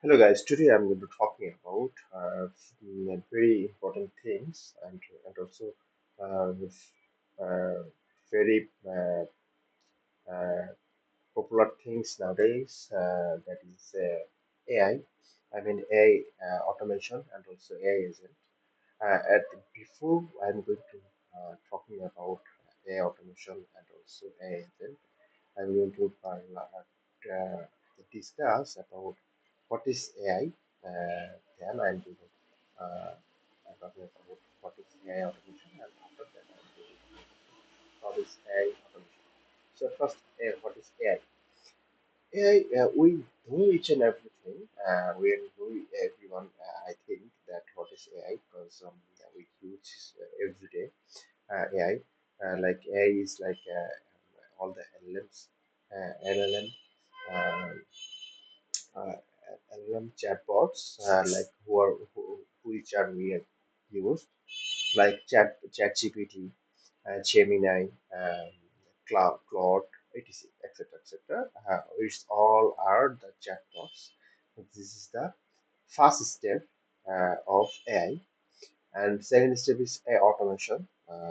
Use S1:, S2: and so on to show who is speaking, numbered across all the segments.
S1: Hello guys, today I'm going to be talking about very important things and also with very uh, popular things nowadays that is AI. I mean AI automation and also AI agent. Before I'm going to talking about AI automation and also AI agent, I'm going to discuss about what is AI. Then I'm going to I'm talking about what is AI automation, and after that I'm going to talk about what is AI automation. So first, what is AI? AI, we know each and everything. We know everyone. I think that what is AI because we use every day. AI, like AI is like all the LLMs, LLM, uh, LLM chatbots, like which are being used, like ChatGPT, Gemini, Claude, etc., etc. It's all are the chatbots. This is the first step of AI, and second step is AI automation.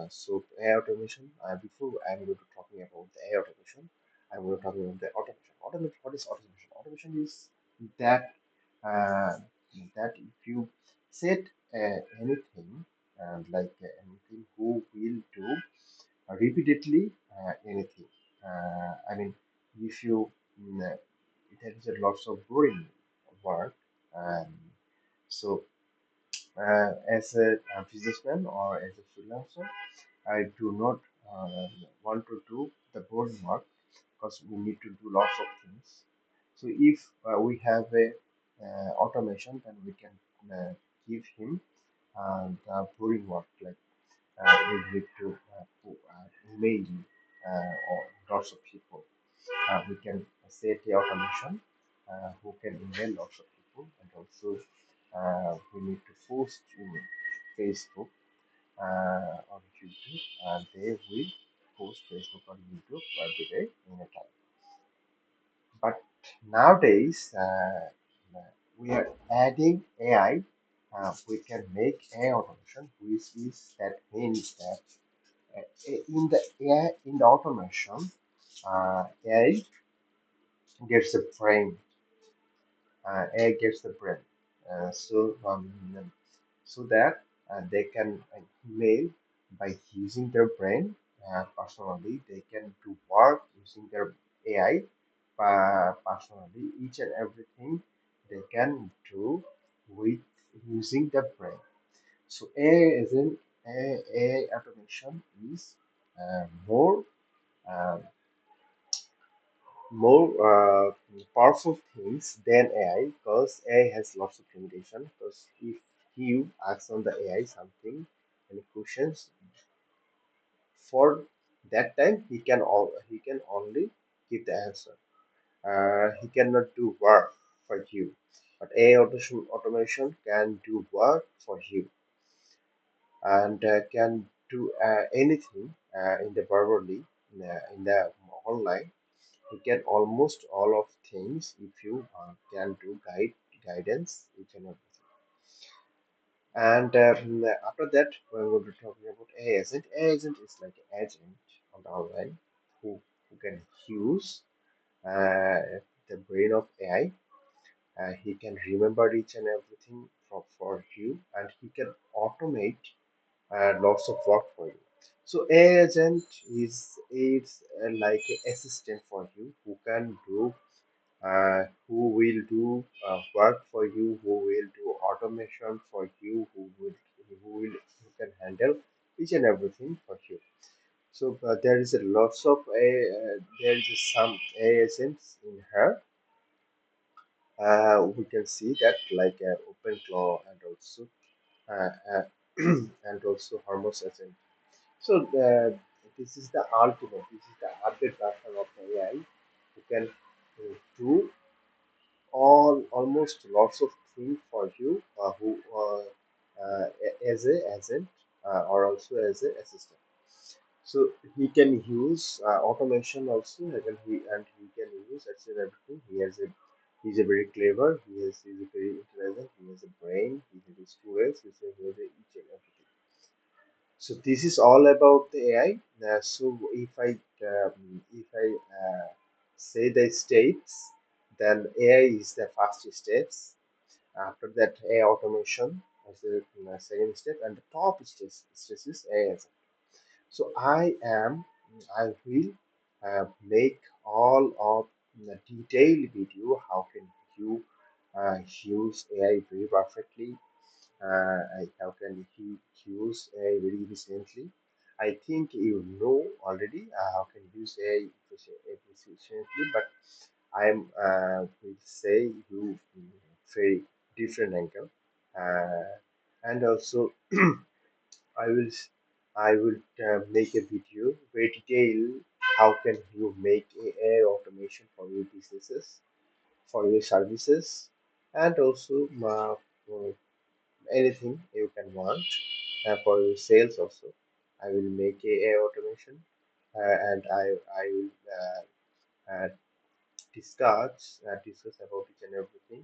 S1: So AI automation. Before I'm going to talking about the AI automation, I'm going to talking about the automation. Automation. What is automation? Automation is that that if you set anything like anything who will do repeatedly anything. I mean, if you there is a lots of boring work. Um, so as a businessman or as a freelancer, I do not want to do the boring work because we need to do lots of things. So if we have a automation, then we can give him the boring work, like we need to email or lots of people. We can set the automation who can email lots of people, and also we need to post in Facebook on YouTube, and they will post Facebook on YouTube every day in a time. But nowadays, we are adding AI. We can make AI automation, which is that means that in the AI in the automation, AI gets a brain. AI gets the brain. So that they can email by using their brain personally. They can do work using their AI personally. Each and everything they can do with using the brain. So AI is in AI automation is more um, powerful things than AI because AI has lots of limitations. Because if you ask on the AI something, any questions, for that time he can only give the answer. He cannot do work for you, but AI automation can do work for you and can do anything in the verbally in the online. You get almost all of things if you can do guidance each and everything. And after that, we're going to talking about AI agent. AI agent is like an agent on the online who can use the brain of AI. He can remember each and everything for you, and he can automate lots of work for you. So AI agent is like an assistant for you who will do work for you, who will do automation for you, who can handle each and everything for you. So there is a lots of there is some agents in her. We can see that like OpenClaw and also uh, uh, and also Hormuz agent. So this is the ultimate. This is the update version of AI who can do almost lots of things for you who as a agent or also as a assistant. So he can use automation also, and he can use actually everything. He's a very clever. He's a very intelligent. He has a brain. He has a students. He has each and everything. So this is all about the AI. So if I say the steps, then AI is the first steps. After that, AI automation is the second step, and the top stage is AI. So I will make all of the detailed video. How can you use AI very perfectly? How can he use AI very efficiently? I think you know already how can use AI efficiently, but will say you very different angle, and also I will I will make a video very detailed. How can you make AI automation for your businesses, for your services, and also anything you can want for your sales also. I will make AI automation, and I will uh, discuss about each and everything,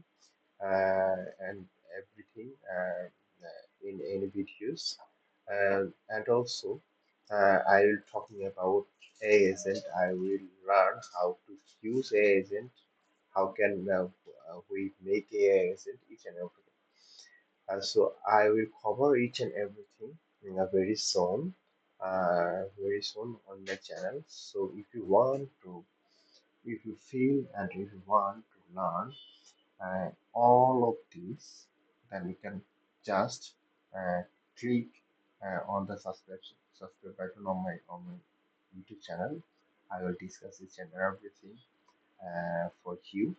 S1: and everything in any videos, and also I will talking about AI agent. I will learn how to use AI agent. How can we make AI agent each and everything. So I will cover each and everything very soon on my channel. So if you feel and if you want to learn all of these, then you can just uh, click on the subscribe button on my YouTube channel. I will discuss each and everything for you,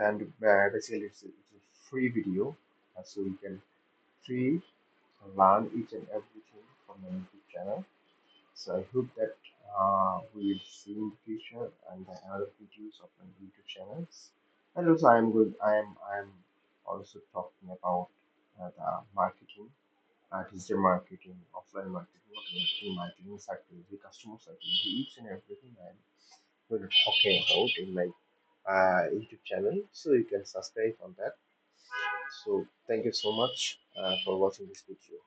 S1: and basically it's a free video, so you can free learn each and everything from my YouTube channel. So I hope that we will see in the future and the other videos of my YouTube channels. And also I am also talking about the marketing, digital marketing, offline marketing, marketing, psychology, customer psychology, each and everything I'm going to talking about in my YouTube channel. So you can subscribe on that. So thank you so much for watching this video.